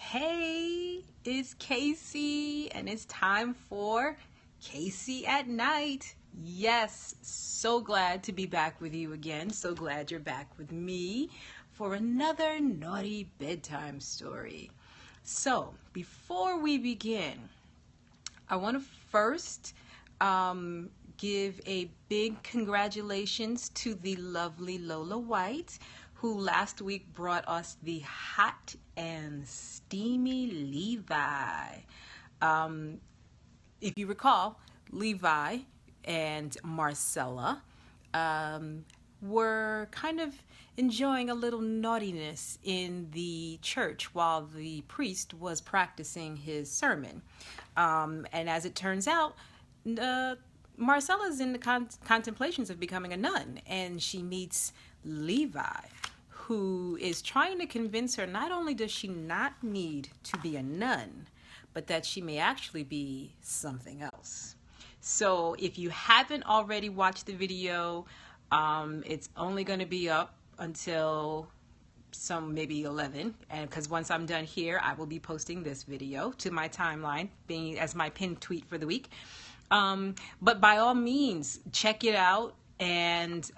Hey, it's Casey, and it's time for Casey at Night. Yes, so glad to be back with you again. So glad you're back with me for another naughty bedtime story. So, before we begin, I want to first give a big congratulations to the lovely Lola White, who last week brought us the hot and steamy Levi. If you recall, Levi and Marcella were kind of enjoying a little naughtiness in the church while the priest was practicing his sermon. And as it turns out, Marcella's in the contemplations of becoming a nun, and she meets Levi, who is trying to convince her not only does she not need to be a nun, but that she may actually be something else. So if you haven't already watched the video, it's only going to be up until maybe 11, and because once I'm done here, I will be posting this video to my timeline, being as my pinned tweet for the week. But by all means, check it out and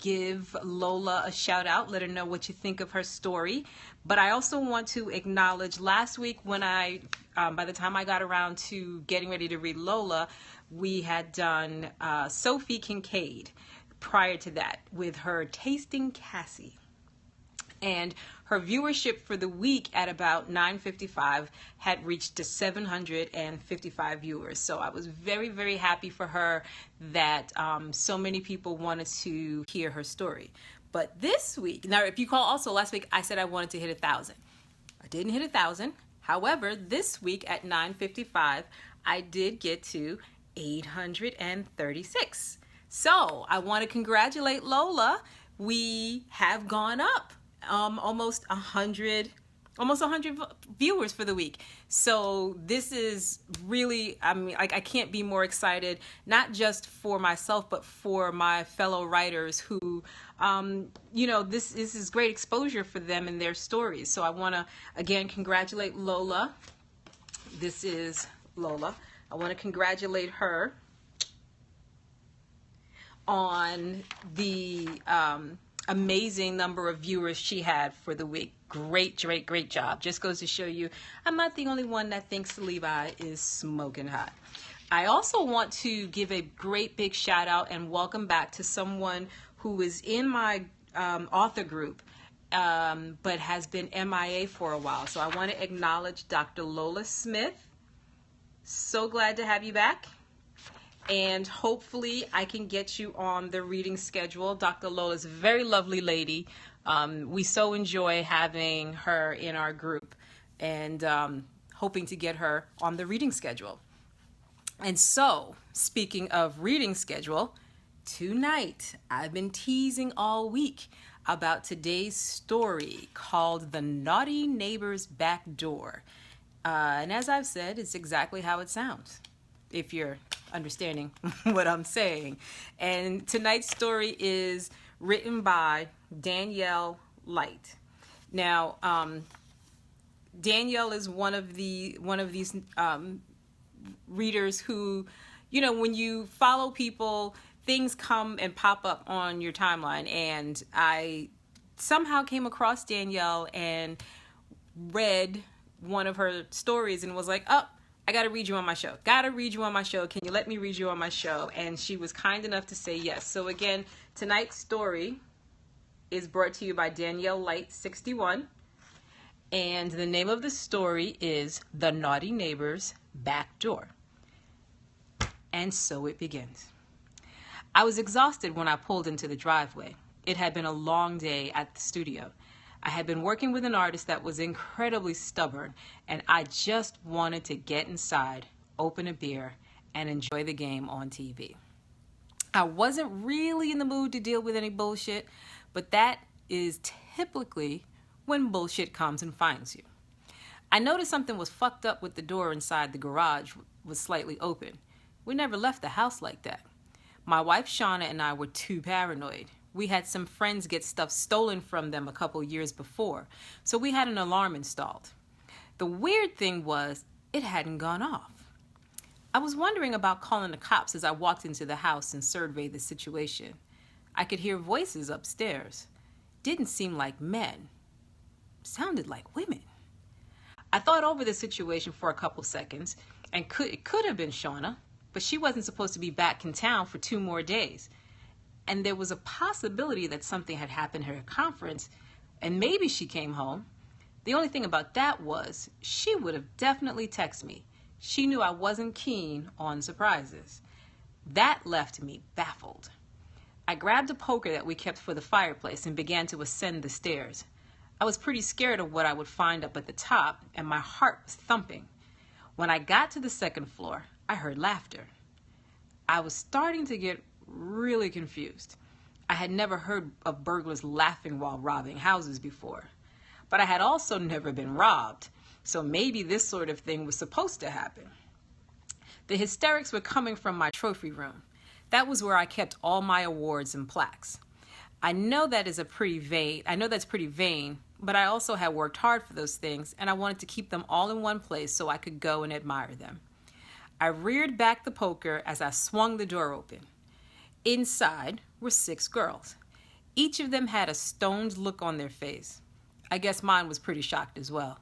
give Lola a shout out. Let her know what you think of her story. But I also want to acknowledge last week when by the time I got around to getting ready to read Lola, we had done Sophie Kincaid prior to that with her Tasting Cassie. And her viewership for the week at about 9:55 had reached to 755 viewers. So I was very, very happy for her that so many people wanted to hear her story. But this week, now if you call also last week, I said I wanted to hit 1,000. I didn't hit 1,000. However, this week at 9:55, I did get to 836. So I want to congratulate Lola. We have gone up almost 100 viewers for the week. So this is really, I mean, I can't be more excited, not just for myself, but for my fellow writers who, this is great exposure for them and their stories. So I want to, again, congratulate Lola. This is Lola. I want to congratulate her on the amazing number of viewers she had for the week. Great job. Just goes to show you I'm not the only one that thinks Levi is smoking hot. I also want to give a great big shout out and welcome back to someone who is in my author group but has been MIA for a while. So I want to acknowledge Dr. Lola Smith. So glad to have you back. And hopefully I can get you on the reading schedule. Dr. Lola is a very lovely lady. We so enjoy having her in our group and hoping to get her on the reading schedule. And so, speaking of reading schedule, tonight I've been teasing all week about today's story called The Naughty Neighbor's Backdoor. And as I've said, it's exactly how it sounds, if you're understanding what I'm saying. And tonight's story is written by Daniele Light. Now, Danielle is one of these readers who, when you follow people, things come and pop up on your timeline. And I somehow came across Danielle and read one of her stories and was like, oh, I got to read you on my show. Can you let me read you on my show? And she was kind enough to say yes. So again, tonight's story is brought to you by Daniele Light 61. And the name of the story is The Naughty Neighbor's Backdoor. And so it begins. I was exhausted when I pulled into the driveway. It had been a long day at the studio. I had been working with an artist that was incredibly stubborn, and I just wanted to get inside, open a beer, and enjoy the game on TV. I wasn't really in the mood to deal with any bullshit, but that is typically when bullshit comes and finds you. I noticed something was fucked up with the door inside the garage was slightly open. We never left the house like that. My wife Shauna and I were too paranoid. We had some friends get stuff stolen from them a couple years before, so we had an alarm installed. The weird thing was, it hadn't gone off. I was wondering about calling the cops as I walked into the house and surveyed the situation. I could hear voices upstairs. Didn't seem like men. Sounded like women. I thought over the situation for a couple seconds, and it could have been Shauna, but she wasn't supposed to be back in town for 2 more days. And there was a possibility that something had happened at her conference, and maybe she came home. The only thing about that was, she would have definitely texted me. She knew I wasn't keen on surprises. That left me baffled. I grabbed a poker that we kept for the fireplace and began to ascend the stairs. I was pretty scared of what I would find up at the top, and my heart was thumping. When I got to the 2nd floor, I heard laughter. I was starting to get really confused. I had never heard of burglars laughing while robbing houses before. But I had also never been robbed, so maybe this sort of thing was supposed to happen. The hysterics were coming from my trophy room. That was where I kept all my awards and plaques. I know that's pretty vain, but I also had worked hard for those things, and I wanted to keep them all in one place so I could go and admire them. I reared back the poker as I swung the door open. Inside were 6 girls. Each of them had a stoned look on their face. I guess mine was pretty shocked as well.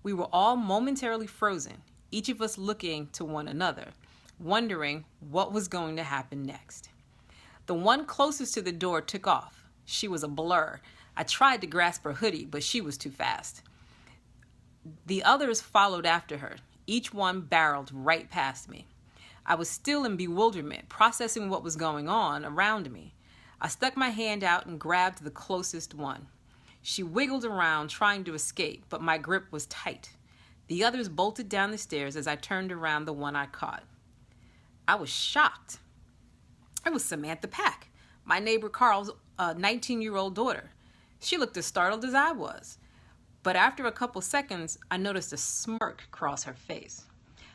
We were all momentarily frozen, each of us looking to one another, wondering what was going to happen next. The one closest to the door took off. She was a blur. I tried to grasp her hoodie, but she was too fast. The others followed after her. Each one barreled right past me. I was still in bewilderment, processing what was going on around me. I stuck my hand out and grabbed the closest one. She wiggled around, trying to escape, but my grip was tight. The others bolted down the stairs as I turned around the one I caught. I was shocked. It was Samantha Pack, my neighbor Carl's 19-year-old daughter. She looked as startled as I was. But after a couple seconds, I noticed a smirk cross her face.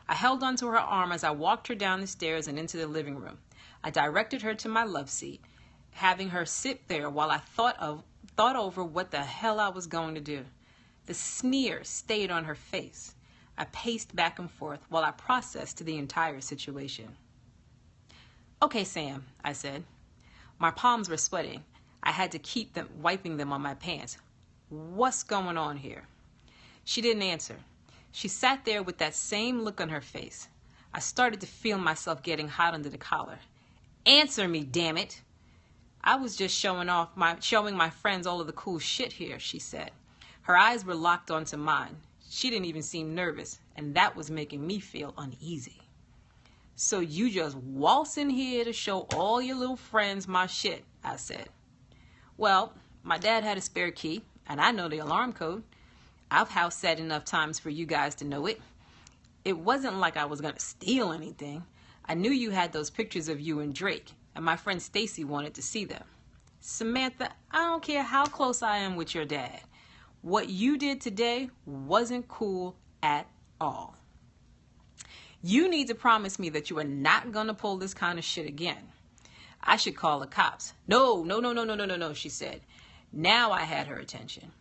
I held onto her arm as I walked her down the stairs and into the living room. I directed her to my love seat, having her sit there while I thought over what the hell I was going to do. The sneer stayed on her face. I paced back and forth while I processed the entire situation. "Okay, Sam," I said. My palms were sweating. I had to keep wiping them on my pants. "What's going on here?" She didn't answer. She sat there with that same look on her face. I started to feel myself getting hot under the collar. "Answer me, damn it!" "I was just showing my friends all of the cool shit here," she said. Her eyes were locked onto mine. She didn't even seem nervous, and that was making me feel uneasy. "So you just waltz in here to show all your little friends my shit," I said. "Well, my dad had a spare key, and I know the alarm code. I've house sat enough times for you guys to know it. It wasn't like I was going to steal anything. I knew you had those pictures of you and Drake, and my friend Stacy wanted to see them." "Samantha, I don't care how close I am with your dad. What you did today wasn't cool at all. You need to promise me that you are not going to pull this kind of shit again. I should call the cops." No, she said. Now I had her attention.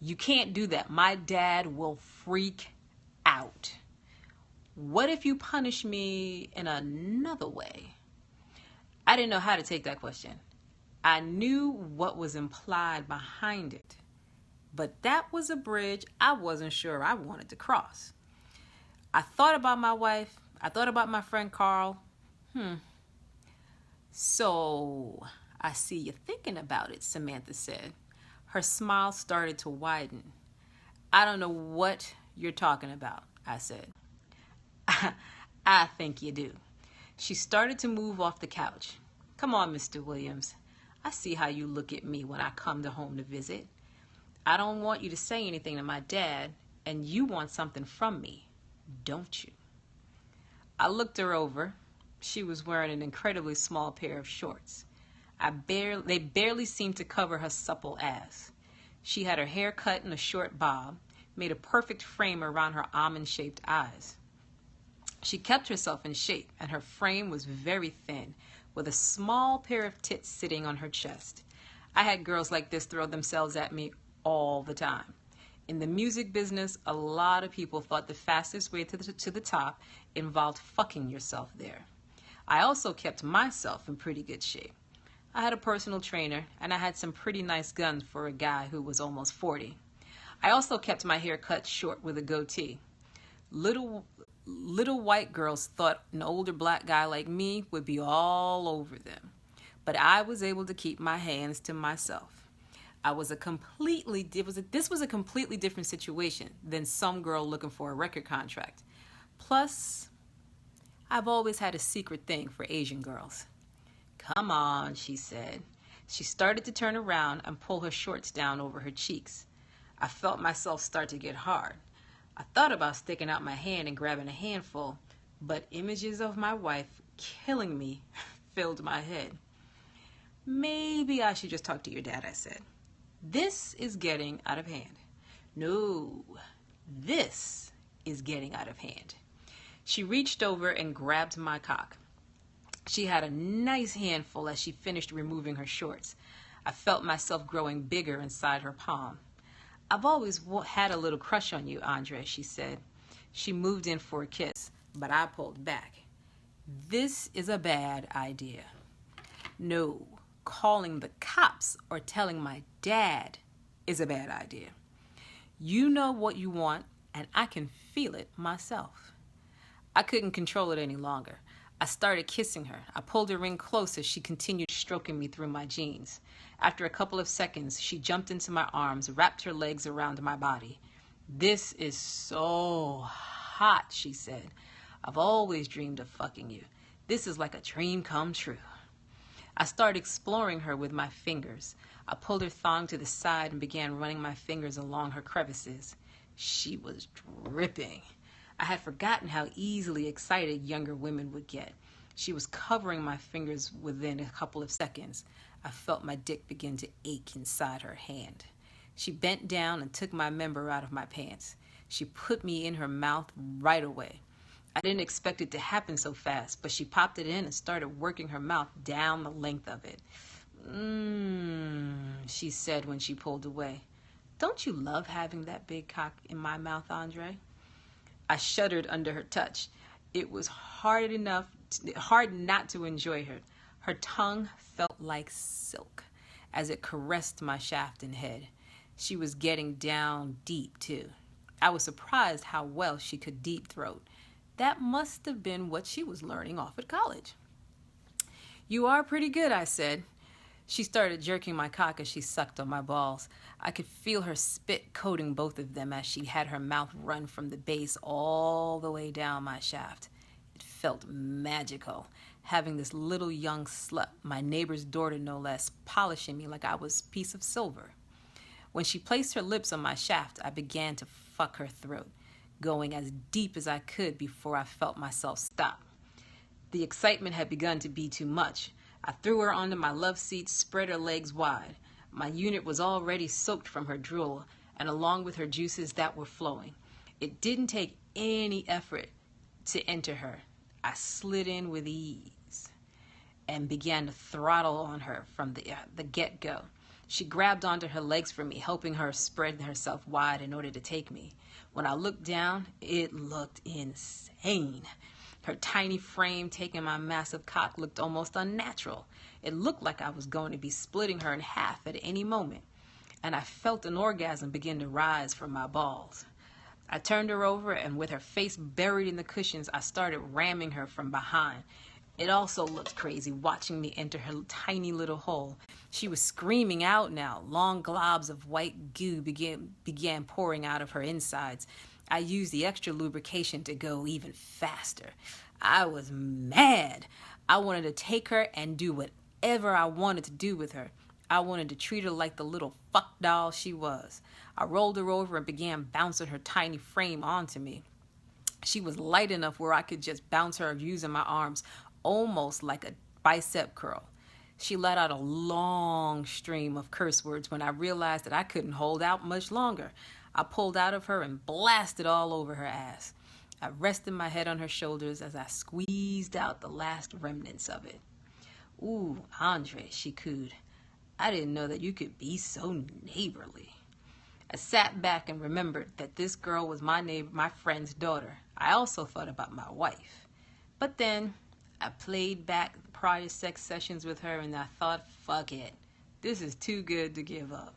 "You can't do that. My dad will freak out." "What if you punish me in another way?" I didn't know how to take that question. I knew what was implied behind it, but that was a bridge I wasn't sure I wanted to cross. I thought about my wife. I thought about my friend Carl. "So, I see you thinking about it," Samantha said. Her smile started to widen. "I don't know what you're talking about," I said. "I think you do." She started to move off the couch. "Come on, Mr. Williams. I see how you look at me when I come home to visit. I don't want you to say anything to my dad, and you want something from me, don't you?" I looked her over. She was wearing an incredibly small pair of shorts. They barely seemed to cover her supple ass. She had her hair cut in a short bob, made a perfect frame around her almond-shaped eyes. She kept herself in shape, and her frame was very thin, with a small pair of tits sitting on her chest. I had girls like this throw themselves at me all the time. In the music business, a lot of people thought the fastest way to the top involved fucking yourself there. I also kept myself in pretty good shape. I had a personal trainer, and I had some pretty nice guns for a guy who was almost 40. I also kept my hair cut short with a goatee. Little white girls thought an older black guy like me would be all over them. But I was able to keep my hands to myself. This was a completely different situation than some girl looking for a record contract. Plus, I've always had a secret thing for Asian girls. Come on, she said. She started to turn around and pull her shorts down over her cheeks. I felt myself start to get hard. I thought about sticking out my hand and grabbing a handful, but images of my wife killing me filled my head. Maybe I should just talk to your dad, I said. This is getting out of hand. No, this is getting out of hand. She reached over and grabbed my cock. She had a nice handful as she finished removing her shorts. I felt myself growing bigger inside her palm. I've always had a little crush on you, Andre, she said. She moved in for a kiss, but I pulled back. This is a bad idea. No, calling the cops or telling my dad is a bad idea. You know what you want, and I can feel it myself. I couldn't control it any longer. I started kissing her. I pulled her in close as she continued stroking me through my jeans. After a couple of seconds, she jumped into my arms, wrapped her legs around my body. This is so hot, she said. I've always dreamed of fucking you. This is like a dream come true. I started exploring her with my fingers. I pulled her thong to the side and began running my fingers along her crevices. She was dripping. I had forgotten how easily excited younger women would get. She was covering my fingers within a couple of seconds. I felt my dick begin to ache inside her hand. She bent down and took my member out of my pants. She put me in her mouth right away. I didn't expect it to happen so fast, but she popped it in and started working her mouth down the length of it. She said when she pulled away. Don't you love having that big cock in my mouth, Andre? I shuddered under her touch. It was hard not to enjoy her. Her tongue felt like silk as it caressed my shaft and head. She was getting down deep, too. I was surprised how well she could deep throat. That must have been what she was learning off at college. You are pretty good, I said. She started jerking my cock as she sucked on my balls. I could feel her spit coating both of them as she had her mouth run from the base all the way down my shaft. It felt magical, having this little young slut, my neighbor's daughter no less, polishing me like I was a piece of silver. When she placed her lips on my shaft, I began to fuck her throat, going as deep as I could before I felt myself stop. The excitement had begun to be too much. I threw her onto my love seat, spread her legs wide. My unit was already soaked from her drool, and along with her juices that were flowing. It didn't take any effort to enter her. I slid in with ease and began to throttle on her from the get-go. She grabbed onto her legs for me, helping her spread herself wide in order to take me. When I looked down, it looked insane. Her tiny frame taking my massive cock looked almost unnatural. It looked like I was going to be splitting her in half at any moment, and I felt an orgasm begin to rise from my balls. I turned her over, and with her face buried in the cushions, I started ramming her from behind. It also looked crazy watching me enter her tiny little hole. She was screaming out now. Long globs of white goo began pouring out of her insides. I used the extra lubrication to go even faster. I was mad. I wanted to take her and do whatever I wanted to do with her. I wanted to treat her like the little fuck doll she was. I rolled her over and began bouncing her tiny frame onto me. She was light enough where I could just bounce her using my arms, almost like a bicep curl. She let out a long stream of curse words when I realized that I couldn't hold out much longer. I pulled out of her and blasted all over her ass. I rested my head on her shoulders as I squeezed out the last remnants of it. Ooh, Andre, she cooed. I didn't know that you could be so neighborly. I sat back and remembered that this girl was my neighbor, my friend's daughter. I also thought about my wife. But then I played back the prior sex sessions with her and I thought, fuck it. This is too good to give up.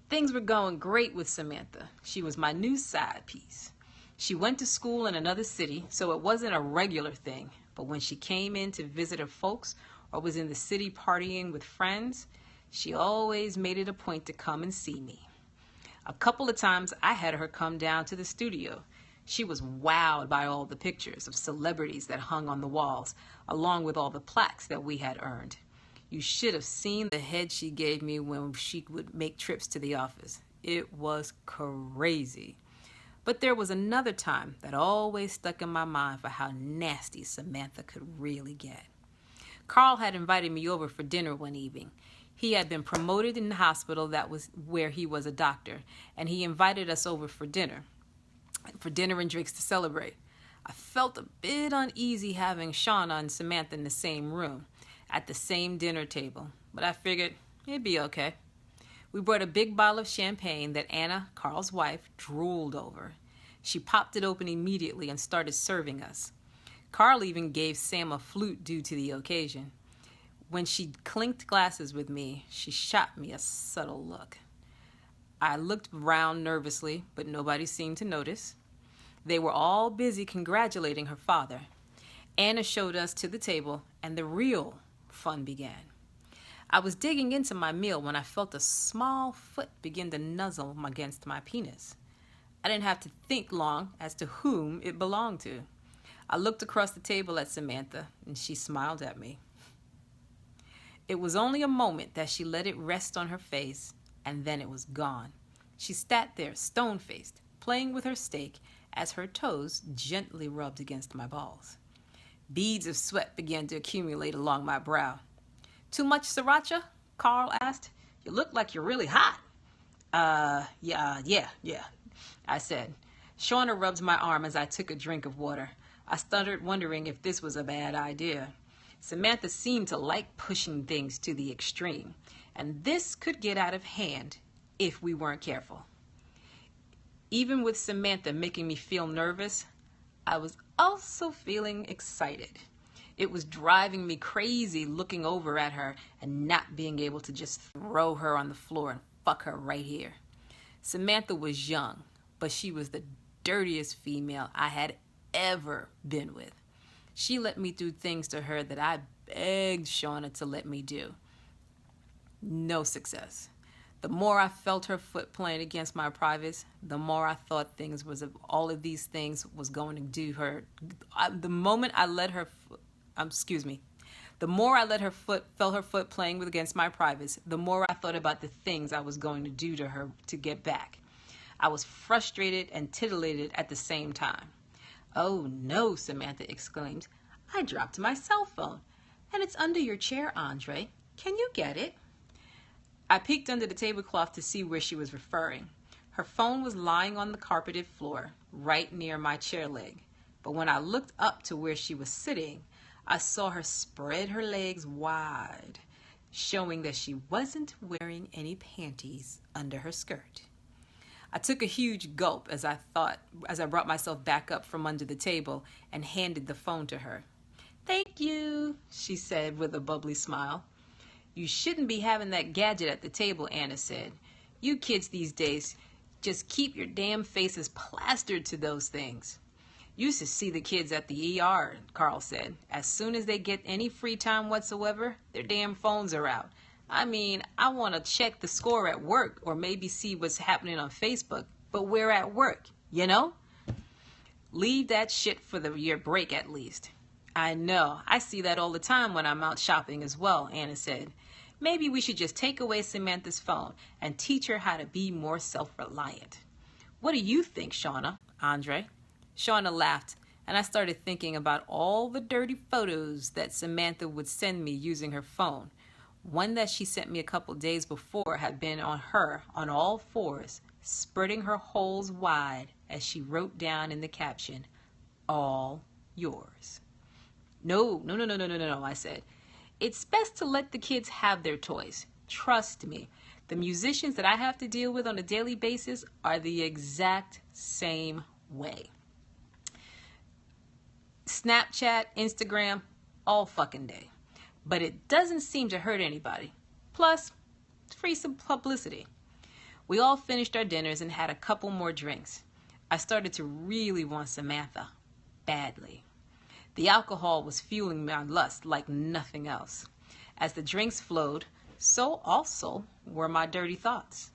Things were going great with Samantha. She was my new side piece. She went to school in another city, so it wasn't a regular thing. But when she came in to visit her folks or was in the city partying with friends, she always made it a point to come and see me. A couple of times I had her come down to the studio. She was wowed by all the pictures of celebrities that hung on the walls, along with all the plaques that we had earned. You should have seen the head she gave me when she would make trips to the office. It was crazy. But there was another time that always stuck in my mind for how nasty Samantha could really get. Carl had invited me over for dinner one evening. He had been promoted in the hospital that was where he was a doctor, and he invited us over for dinner and drinks to celebrate. I felt a bit uneasy having Shauna and Samantha in the same room, at the same dinner table, but I figured it'd be okay. We brought a big bottle of champagne that Anna, Carl's wife, drooled over. She popped it open immediately and started serving us. Carl even gave Sam a flute due to the occasion. When she clinked glasses with me, she shot me a subtle look. I looked around nervously, but nobody seemed to notice. They were all busy congratulating her father. Anna showed us to the table, and the real fun began. I was digging into my meal when I felt a small foot begin to nuzzle against my penis. I didn't have to think long as to whom it belonged to. I looked across the table at Samantha, and she smiled at me. It was only a moment that she let it rest on her face, and then it was gone. She sat there, stone-faced, playing with her steak as her toes gently rubbed against my balls. Beads of sweat began to accumulate along my brow. "Too much sriracha?" Carl asked. "You look like you're really hot." Yeah, I said. Shauna rubbed my arm as I took a drink of water. I started wondering if this was a bad idea. Samantha seemed to like pushing things to the extreme, and this could get out of hand if we weren't careful. Even with Samantha making me feel nervous, I was also feeling excited. It was driving me crazy looking over at her and not being able to just throw her on the floor and fuck her right here. Samantha was young, but she was the dirtiest female I had ever been with. She let me do things to her that I begged Shauna to let me do. No success. The more I felt her foot playing against my privates, the more I thought all of these things was going to do her. The more I let her felt her foot playing against my privates, the more I thought about the things I was going to do to her to get back. I was frustrated and titillated at the same time. "Oh no," Samantha exclaimed. "I dropped my cell phone, and it's under your chair, Andre. Can you get it?" I peeked under the tablecloth to see where she was referring. Her phone was lying on the carpeted floor, right near my chair leg. But when I looked up to where she was sitting, I saw her spread her legs wide, showing that she wasn't wearing any panties under her skirt. I took a huge gulp as I brought myself back up from under the table and handed the phone to her. "Thank you," she said with a bubbly smile. "You shouldn't be having that gadget at the table," Anna said. "You kids these days just keep your damn faces plastered to those things." "Used to see the kids at the ER, Carl said. As soon as they get any free time whatsoever, their damn phones are out. I mean, I want to check the score at work or maybe see what's happening on Facebook, but we're at work, you know? Leave that shit for your break at least." "I know. I see that all the time when I'm out shopping as well," Anna said. "Maybe we should just take away Samantha's phone and teach her how to be more self-reliant." "What do you think, Shauna?" Andre. Shauna laughed, and I started thinking about all the dirty photos that Samantha would send me using her phone. One that she sent me a couple days before had been on her on all fours, spreading her holes wide as she wrote down in the caption, "All yours." No, I said. "It's best to let the kids have their toys. Trust me. The musicians that I have to deal with on a daily basis are the exact same way. Snapchat, Instagram, all fucking day. But it doesn't seem to hurt anybody. Plus, it's free some publicity. We all finished our dinners and had a couple more drinks. I started to really want Samantha. Badly. The alcohol was fueling my lust like nothing else. As the drinks flowed, so also were my dirty thoughts.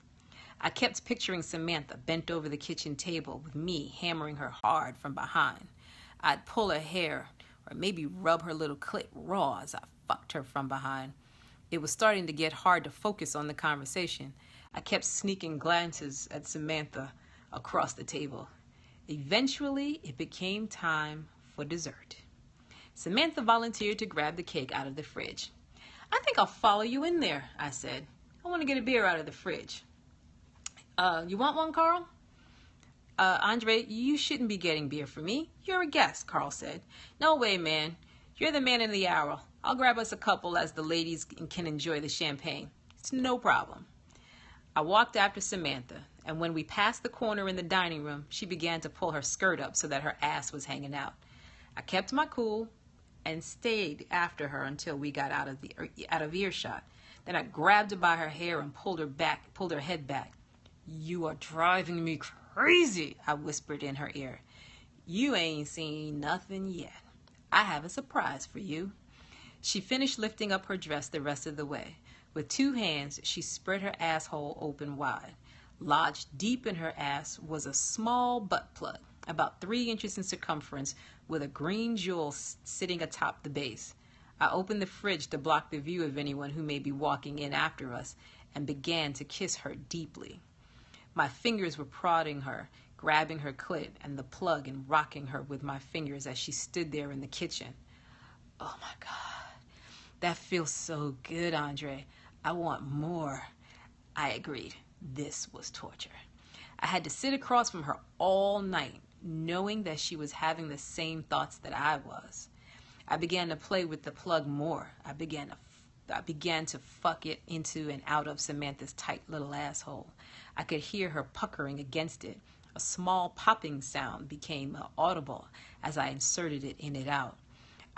I kept picturing Samantha bent over the kitchen table with me hammering her hard from behind. I'd pull her hair or maybe rub her little clit raw as I fucked her from behind. It was starting to get hard to focus on the conversation. I kept sneaking glances at Samantha across the table. Eventually, it became time for dessert. Samantha volunteered to grab the cake out of the fridge. I think I'll follow you in there, I said. I want to get a beer out of the fridge. You want one, Carl? Andre, you shouldn't be getting beer for me. You're a guest, Carl said. No way, man. You're the man of the hour. I'll grab us a couple as the ladies can enjoy the champagne. It's no problem. I walked after Samantha, and when we passed the corner in the dining room, she began to pull her skirt up so that her ass was hanging out. I kept my cool and stayed after her until we got out of earshot. Then I grabbed her by her hair and pulled her head back. You are driving me crazy, I whispered in her ear. You ain't seen nothing yet. I have a surprise for you. She finished lifting up her dress the rest of the way. With 2 hands, she spread her asshole open wide. Lodged deep in her ass was a small butt plug, about 3 inches in circumference, with a green jewel sitting atop the base. I opened the fridge to block the view of anyone who may be walking in after us and began to kiss her deeply. My fingers were prodding her, grabbing her clit and the plug and rocking her with my fingers as she stood there in the kitchen. Oh my God, that feels so good, Andre. I want more. I agreed. This was torture. I had to sit across from her all night, knowing that she was having the same thoughts that I was. I began to play with the plug more. I began to fuck it into and out of Samantha's tight little asshole. I could hear her puckering against it. A small popping sound became audible as I inserted it in and out.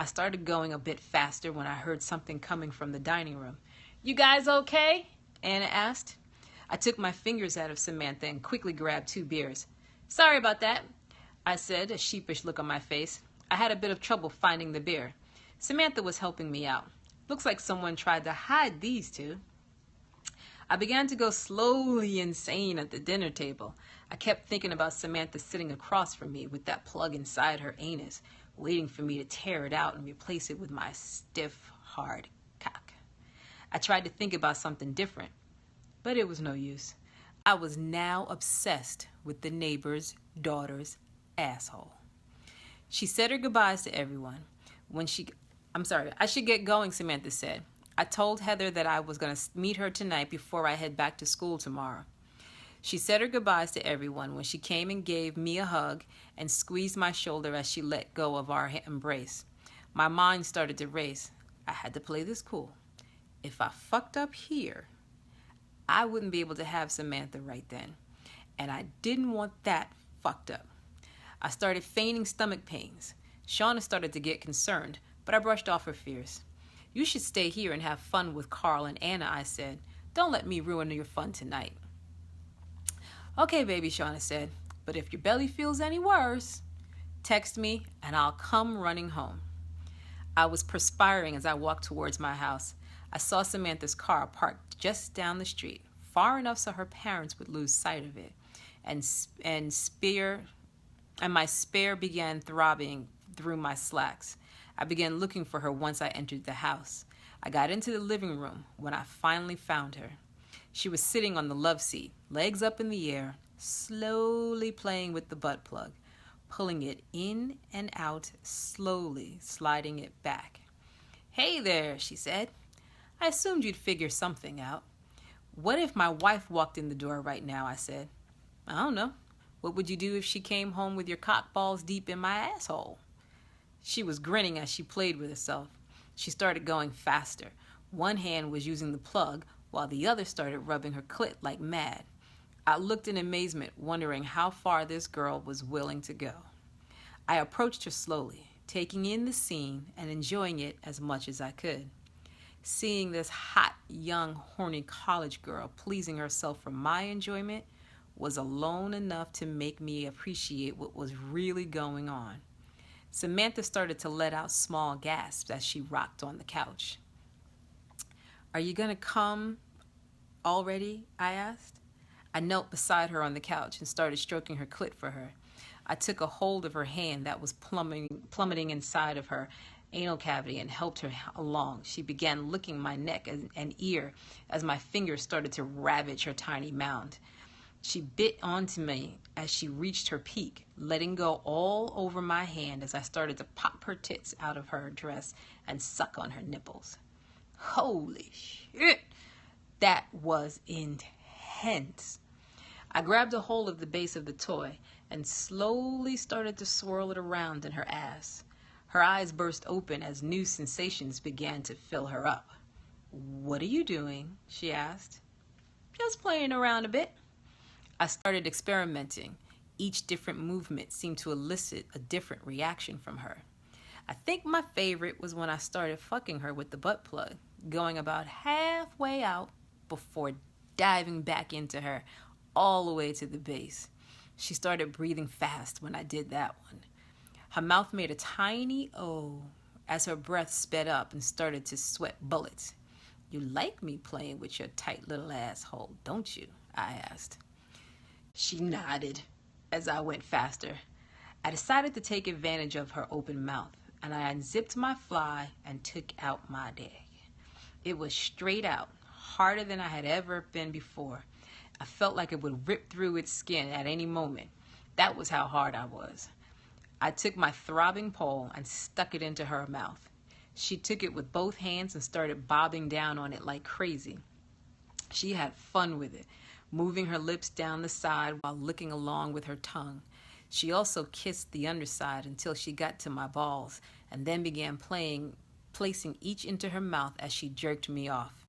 I started going a bit faster when I heard something coming from the dining room. You guys okay? Anna asked. I took my fingers out of Samantha and quickly grabbed 2 beers. Sorry about that, I said, a sheepish look on my face. I had a bit of trouble finding the beer. Samantha was helping me out. Looks like someone tried to hide these 2. I began to go slowly insane at the dinner table. I kept thinking about Samantha sitting across from me with that plug inside her anus, waiting for me to tear it out and replace it with my stiff, hard cock. I tried to think about something different, but it was no use. I was now obsessed with the neighbor's daughter's asshole. She said her goodbyes to everyone. I should get going, Samantha said. I told Heather that I was going to meet her tonight before I head back to school tomorrow. She said her goodbyes to everyone when she came and gave me a hug and squeezed my shoulder as she let go of our embrace. My mind started to race. I had to play this cool. If I fucked up here, I wouldn't be able to have Samantha right then. And I didn't want that fucked up. I started feigning stomach pains. Shauna started to get concerned, but I brushed off her fears. You should stay here and have fun with Carl and Anna, I said. Don't let me ruin your fun tonight. Okay, baby, Shauna said, but if your belly feels any worse, text me and I'll come running home. I was perspiring as I walked towards my house. I saw Samantha's car parked just down the street, far enough so her parents would lose sight of it, and my spare began throbbing through my slacks. I began looking for her once I entered the house. I got into the living room when I finally found her. She was sitting on the love seat, legs up in the air, slowly playing with the butt plug, pulling it in and out, slowly sliding it back. Hey there, she said. I assumed you'd figure something out. What if my wife walked in the door right now, I said. I don't know. What would you do if she came home with your cock balls deep in my asshole? She was grinning as she played with herself. She started going faster. One hand was using the plug, while the other started rubbing her clit like mad. I looked in amazement, wondering how far this girl was willing to go. I approached her slowly, taking in the scene and enjoying it as much as I could. Seeing this hot, young, horny college girl pleasing herself for my enjoyment was alone enough to make me appreciate what was really going on. Samantha started to let out small gasps as she rocked on the couch. "Are you going to come already?" I asked. I knelt beside her on the couch and started stroking her clit for her. I took a hold of her hand that was plummeting inside of her anal cavity and helped her along. She began licking my neck and ear as my fingers started to ravage her tiny mound. She bit onto me as she reached her peak, letting go all over my hand as I started to pop her tits out of her dress and suck on her nipples. Holy shit! That was intense. I grabbed a hold of the base of the toy and slowly started to swirl it around in her ass. Her eyes burst open as new sensations began to fill her up. "What are you doing?" she asked. "Just playing around a bit." I started experimenting. Each different movement seemed to elicit a different reaction from her. I think my favorite was when I started fucking her with the butt plug, going about halfway out before diving back into her all the way to the base. She started breathing fast when I did that one. Her mouth made a tiny O as her breath sped up and started to sweat bullets. "You like me playing with your tight little asshole, don't you?" I asked. She nodded as I went faster. I decided to take advantage of her open mouth, and I unzipped my fly and took out my dick. It was straight out, harder than I had ever been before. I felt like it would rip through its skin at any moment. That was how hard I was. I took my throbbing pole and stuck it into her mouth. She took it with both hands and started bobbing down on it like crazy. She had fun with it, moving her lips down the side while licking along with her tongue. She also kissed the underside until she got to my balls and then began placing each into her mouth as she jerked me off.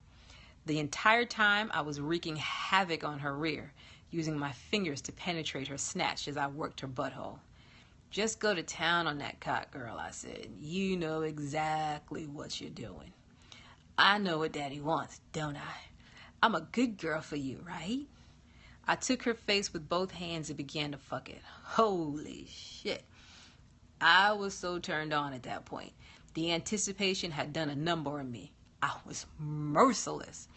The entire time I was wreaking havoc on her rear, using my fingers to penetrate her snatch as I worked her butthole. "Just go to town on that cock, girl," I said. "You know exactly what you're doing." "I know what daddy wants, don't I? I'm a good girl for you, right?" I took her face with both hands and began to fuck it. Holy shit. I was so turned on at that point. The anticipation had done a number on me. I was merciless.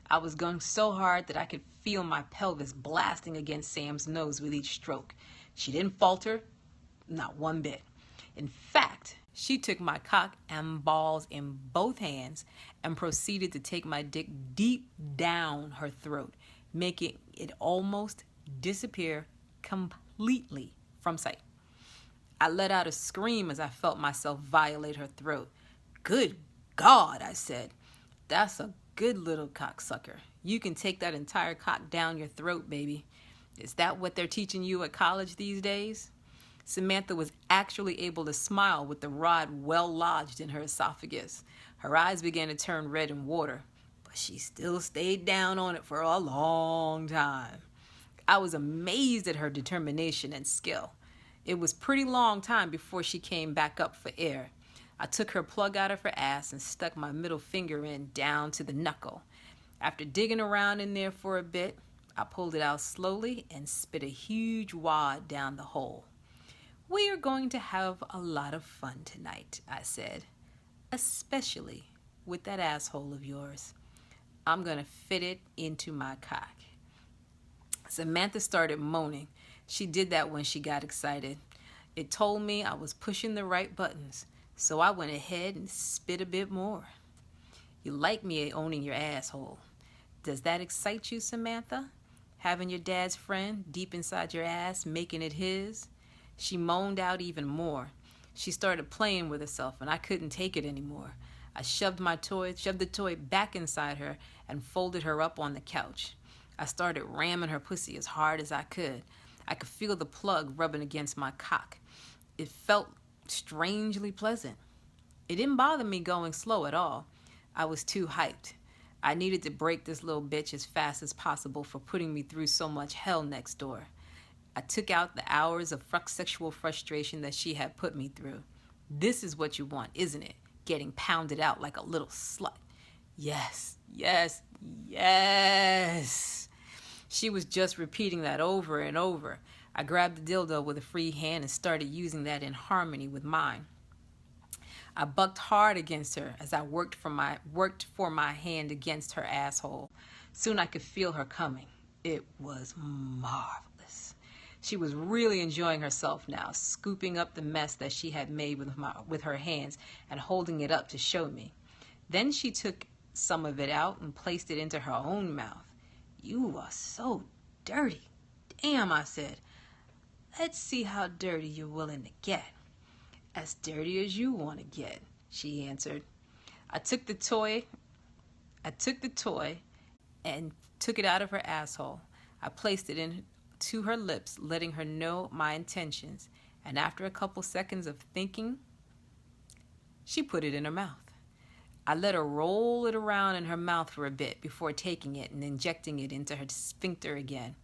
I was going so hard that I could feel my pelvis blasting against Sam's nose with each stroke. She didn't falter, not one bit. In fact, she took my cock and balls in both hands and proceeded to take my dick deep down her throat, making it almost disappear completely from sight. I let out a scream as I felt myself violate her throat. "Good God," I said. "That's a good little cocksucker. You can take that entire cock down your throat, baby." Is that what they're teaching you at college these days? Samantha was actually able to smile with the rod well lodged in her esophagus. Her eyes began to turn red in water, but she still stayed down on it for a long time. I was amazed at her determination and skill. It was a pretty long time before she came back up for air. I took her plug out of her ass and stuck my middle finger in down to the knuckle. After digging around in there for a bit, I pulled it out slowly and spit a huge wad down the hole. "We are going to have a lot of fun tonight," I said, "especially with that asshole of yours. I'm going to fit it into my cock." Samantha started moaning. She did that when she got excited. It told me I was pushing the right buttons, so I went ahead and spit a bit more. "You like me owning your asshole. Does that excite you, Samantha? Having your dad's friend deep inside your ass, making it his?" She moaned out even more. She started playing with herself, and I couldn't take it anymore. I shoved the toy back inside her and folded her up on the couch. I started ramming her pussy as hard as I could. I could feel the plug rubbing against my cock. It felt strangely pleasant. It didn't bother me going slow at all. I was too hyped. I needed to break this little bitch as fast as possible for putting me through so much hell next door. I took out the hours of sexual frustration that she had put me through. This is what you want, isn't it? Getting pounded out like a little slut. Yes, yes, yes. She was just repeating that over and over. I grabbed the dildo with a free hand and started using that in harmony with mine. I bucked hard against her as I worked for my hand against her asshole. Soon I could feel her coming. It was marvelous. She was really enjoying herself now, scooping up the mess that she had made with her hands and holding it up to show me. Then she took some of it out and placed it into her own mouth. You are so dirty. Damn, I said. Let's see how dirty you're willing to get. As dirty as you want to get, she answered. I took the toy and took it out of her asshole. I placed it into her lips, letting her know my intentions. And after a couple seconds of thinking, she put it in her mouth. I let her roll it around in her mouth for a bit before taking it and injecting it into her sphincter again.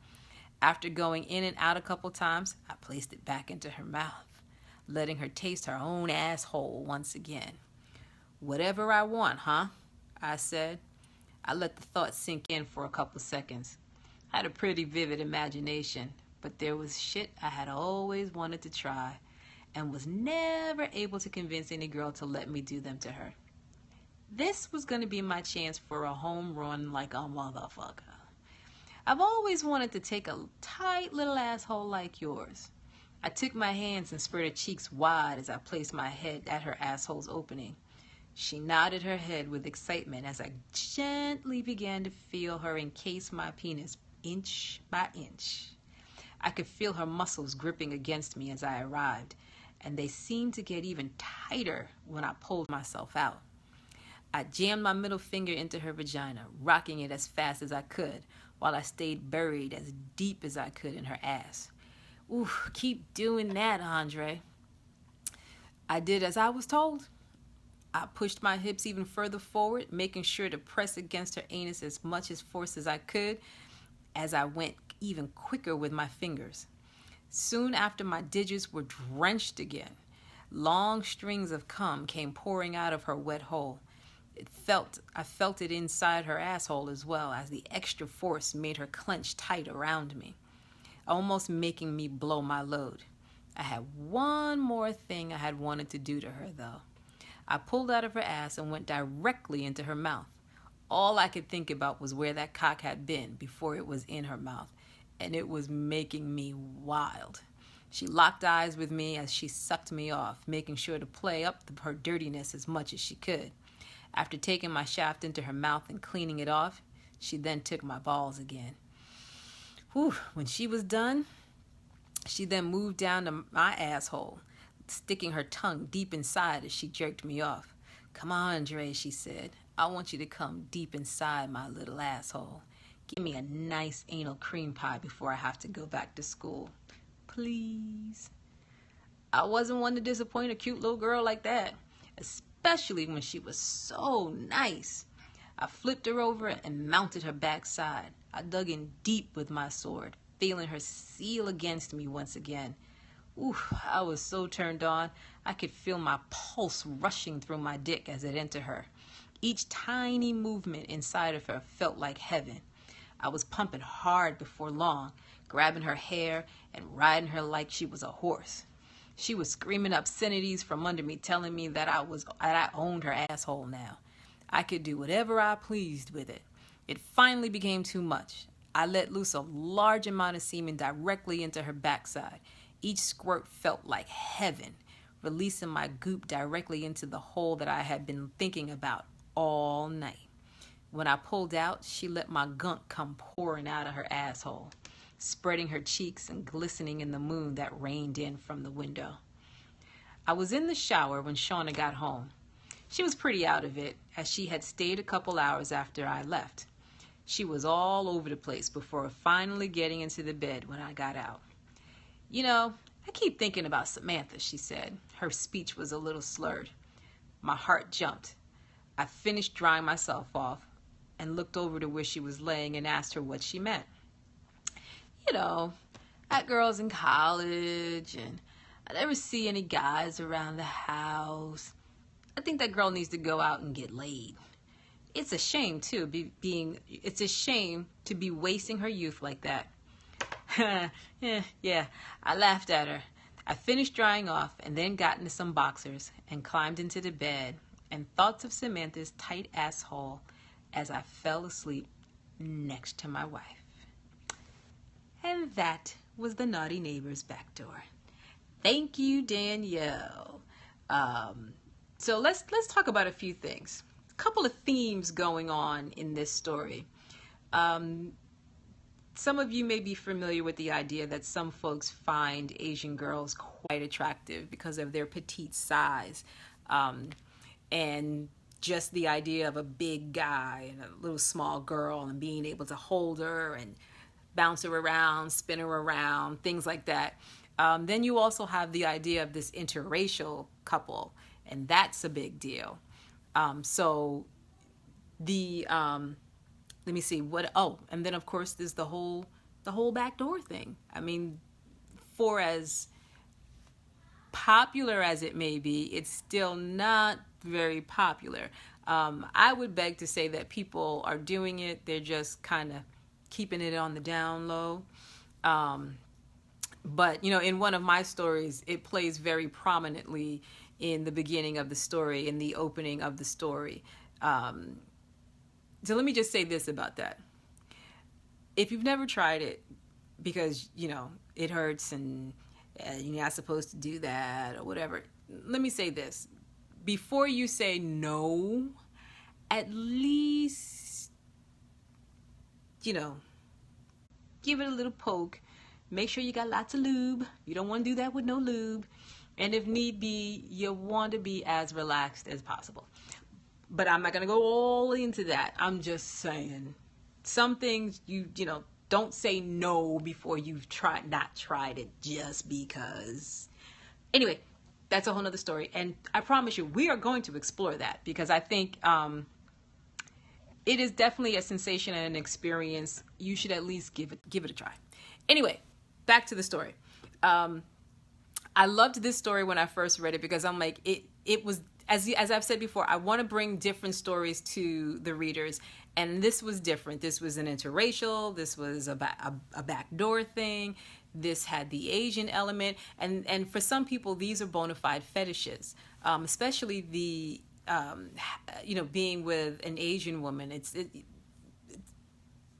After going in and out a couple times, I placed it back into her mouth, letting her taste her own asshole once again. Whatever I want, huh? I said. I let the thought sink in for a couple seconds. I had a pretty vivid imagination, but there was shit I had always wanted to try and was never able to convince any girl to let me do them to her. This was going to be my chance for a home run like a motherfucker. I've always wanted to take a tight little asshole like yours. I took my hands and spread her cheeks wide as I placed my head at her asshole's opening. She nodded her head with excitement as I gently began to feel her encase my penis inch by inch. I could feel her muscles gripping against me as I arrived, and they seemed to get even tighter when I pulled myself out. I jammed my middle finger into her vagina, rocking it as fast as I could, while I stayed buried as deep as I could in her ass. Ooh, keep doing that, Andre. I did as I was told. I pushed my hips even further forward, making sure to press against her anus as much force as I could as I went even quicker with my fingers. Soon after, my digits were drenched again. Long strings of cum came pouring out of her wet hole. I felt it inside her asshole as well, as the extra force made her clench tight around me, almost making me blow my load. I had one more thing I had wanted to do to her, though. I pulled out of her ass and went directly into her mouth. All I could think about was where that cock had been before it was in her mouth, and it was making me wild. She locked eyes with me as she sucked me off, making sure to play up her dirtiness as much as she could. After taking my shaft into her mouth and cleaning it off, she then took my balls again. Whew, when she was done, she then moved down to my asshole, sticking her tongue deep inside as she jerked me off. Come on, Dre, she said. I want you to come deep inside my little asshole. Give me a nice anal cream pie before I have to go back to school. Please. I wasn't one to disappoint a cute little girl like that, especially when she was so nice. I flipped her over and mounted her backside. I dug in deep with my sword, feeling her seal against me once again. Ooh, I was so turned on, I could feel my pulse rushing through my dick as it entered her. Each tiny movement inside of her felt like heaven. I was pumping hard before long, grabbing her hair and riding her like she was a horse. She was screaming obscenities from under me, telling me that I owned her asshole now. I could do whatever I pleased with it. It finally became too much. I let loose a large amount of semen directly into her backside. Each squirt felt like heaven, releasing my goop directly into the hole that I had been thinking about all night. When I pulled out, she let my gunk come pouring out of her asshole, spreading her cheeks and glistening in the moon that rained in from the window. I was in the shower when Shauna got home. She was pretty out of it, as she had stayed a couple hours after I left. She was all over the place before finally getting into the bed when I got out. You know, I keep thinking about Samantha, she said. Her speech was a little slurred. My heart jumped. I finished drying myself off, and looked over to where she was laying and asked her what she meant. You know, that girl's in college and I never see any guys around the house. I think that girl needs to go out and get laid. It's a shame too, it's a shame to be wasting her youth like that. Yeah, I laughed at her. I finished drying off and then got into some boxers and climbed into the bed and thoughts of Samantha's tight asshole as I fell asleep next to my wife. And that was the Naughty Neighbors Backdoor. Thank you, Danielle. So let's talk about a few things. A couple of themes going on in this story. Some of you may be familiar with the idea that some folks find Asian girls quite attractive because of their petite size. And just the idea of a big guy and a little small girl and being able to hold her and bounce her around, spin her around, things like that. Then you also have the idea of this interracial couple, and that's a big deal. Let me see and then of course there's the whole backdoor thing. I mean, for as popular as it may be, it's still not very popular. I would beg to say that people are doing it. They're just kind of keeping it on the down low. But, in one of my stories, it plays very prominently in the beginning of the story, in the opening of the story. So let me just say this about that. If you've never tried it because, it hurts and you're not supposed to do that or whatever, let me say this. Before you say no, at least, give it a little poke. Make sure you got lots of lube. You don't want to do that with no lube. And if need be, you want to be as relaxed as possible. But I'm not going to go all into that. I'm just saying some things don't say no before you've not tried it just because. Anyway, that's a whole nother story. And I promise you, we are going to explore that because I think it is definitely a sensation and an experience. You should at least give it a try. Anyway, back to the story. I loved this story when I first read it because I'm like, it was, as I've said before, I want to bring different stories to the readers. And this was different. This was an interracial. This was a backdoor thing. This had the Asian element. And for some people, these are bona fide fetishes, especially the, being with an Asian woman. It's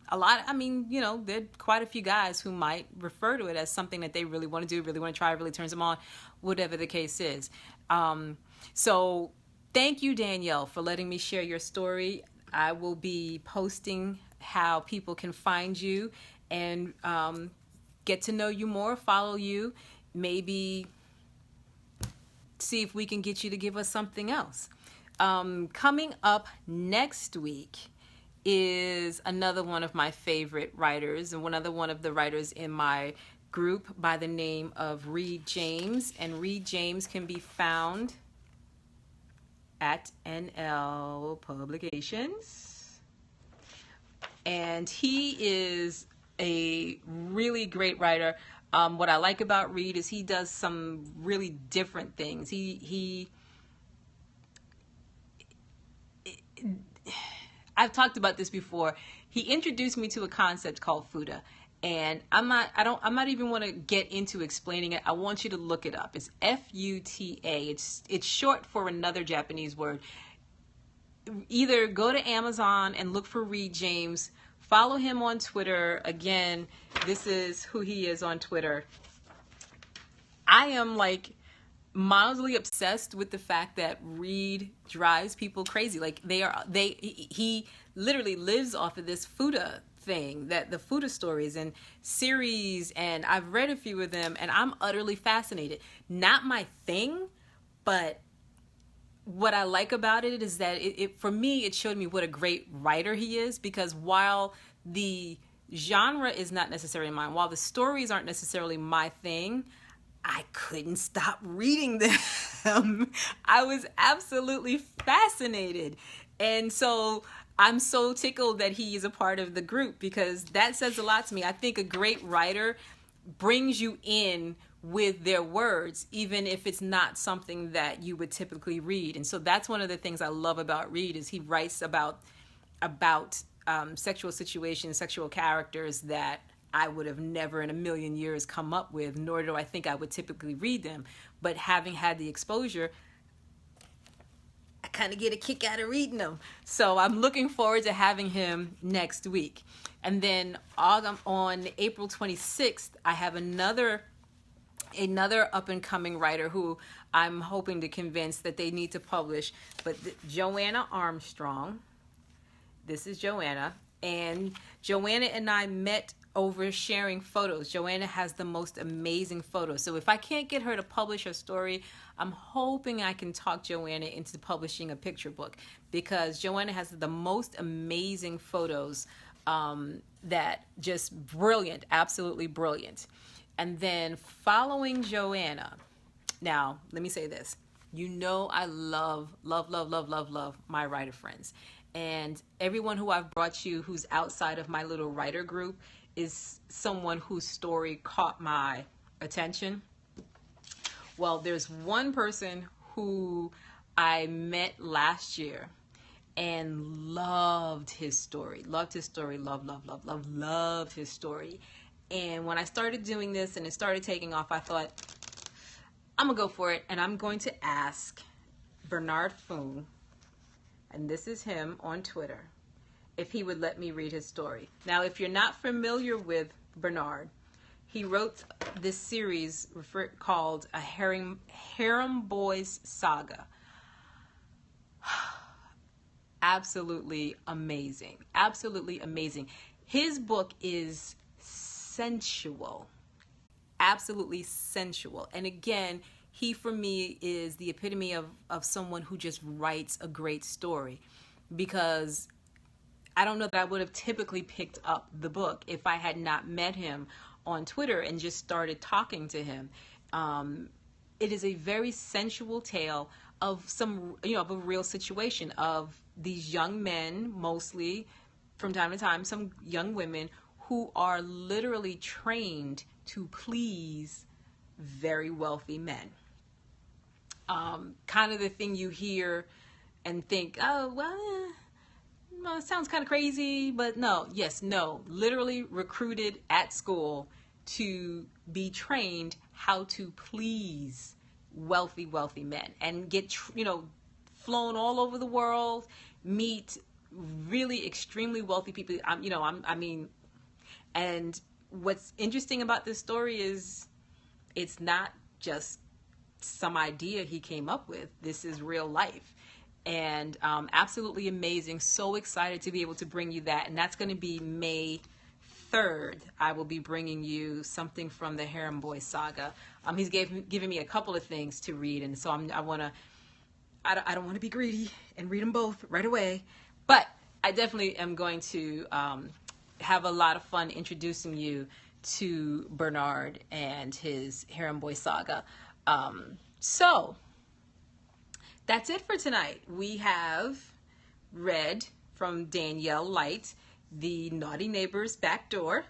a lot. I mean, there are quite a few guys who might refer to it as something that they really want to do, really want to try, really turns them on, whatever the case is. So thank you, Danielle, for letting me share your story. I will be posting how people can find you and get to know you more, follow you, maybe see if we can get you to give us something else. Coming up next week is another one of my favorite writers and another one of the writers in my group by the name of Reed James. And Reed James can be found at NL Publications. And he is a really great writer. What I like about Reed is he does some really different things. I've talked about this before. He introduced me to a concept called futa, and I'm not even want to get into explaining it. I want you to look it up. It's F-U-T-A. It's short for another Japanese word. Either go to Amazon and look for Reed James, follow him on Twitter. Again, this is who he is on Twitter. I am like mildly obsessed with the fact that Reed drives people crazy. Like he literally lives off of this futa thing, that the futa stories and series, and I've read a few of them and I'm utterly fascinated. Not my thing, but what I like about it is that it for me, it showed me what a great writer he is, because while the genre is not necessarily mine, while the stories aren't necessarily my thing, I couldn't stop reading them. I was absolutely fascinated. And so I'm so tickled that he is a part of the group, because that says a lot to me. I think a great writer brings you in with their words, even if it's not something that you would typically read. And so that's one of the things I love about Reed, is he writes about sexual situations, sexual characters that I would have never in a million years come up with, nor do I think I would typically read them. But having had the exposure, I kind of get a kick out of reading them. So I'm looking forward to having him next week. And then on April 26th, I have another up-and-coming writer who I'm hoping to convince that they need to publish. But Joanna Armstrong. This is Joanna. And Joanna and I met over sharing photos. Joanna has the most amazing photos. So if I can't get her to publish her story, I'm hoping I can talk Joanna into publishing a picture book, because Joanna has the most amazing photos that just brilliant, absolutely brilliant. And then following Joanna, now let me say this. You know I love my writer friends. And everyone who I've brought you who's outside of my little writer group is someone whose story caught my attention. Well, there's one person who I met last year and loved his story. Loved his story. Loved his story. And when I started doing this and it started taking off, I thought, I'm going to go for it. And I'm going to ask Bernard Foon, and this is him on Twitter, if he would let me read his story. Now, if you're not familiar with Bernard, he wrote this series called A Harem Boys Saga. Absolutely amazing. Absolutely amazing. His book is sensual. Absolutely sensual. And again, he for me is the epitome of someone who just writes a great story, because I don't know that I would have typically picked up the book if I had not met him on Twitter and just started talking to him. It is a very sensual tale of of a real situation of these young men, mostly from time to time, some young women who are literally trained to please very wealthy men. Kind of the thing you hear and think, oh, well, it sounds kind of crazy, but no, literally recruited at school to be trained how to please wealthy men and get, flown all over the world, meet really extremely wealthy people. And what's interesting about this story is it's not just some idea he came up with. This is real life. And absolutely amazing. So excited to be able to bring you that. And that's going to be May 3rd. I will be bringing you something from the Harem Boy Saga. He's given me a couple of things to read. And so I don't want to be greedy and read them both right away. But I definitely am going to have a lot of fun introducing you to Bernard and his Harem Boy Saga. So that's it for tonight. We have read from Daniele Light, The Naughty Neighbor's Backdoor.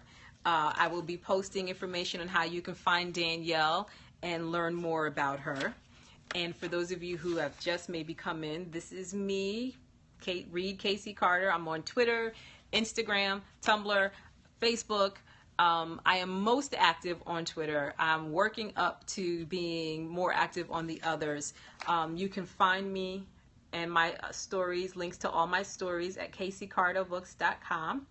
I will be posting information on how you can find Danielle and learn more about her. And for those of you who have just maybe come in, this is me, Reed Casey Carter. I'm on Twitter, Instagram, Tumblr, Facebook. I am most active on Twitter. I'm working up to being more active on the others. You can find me and my stories, links to all my stories at CaseyCarterBooks.com.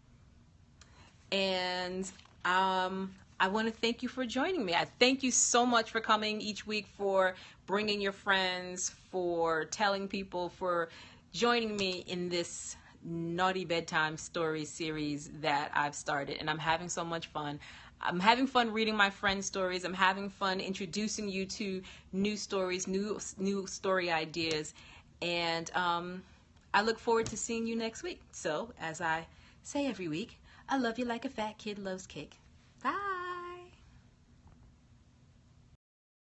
And I want to thank you for joining me. I thank you so much for coming each week, for bringing your friends, for telling people, for joining me in this naughty bedtime story series that I've started, and I'm having so much fun. I'm having fun reading my friends' stories. I'm having fun introducing you to new stories, new story ideas, and I look forward to seeing you next week. So, as I say every week, I love you like a fat kid loves cake. Bye.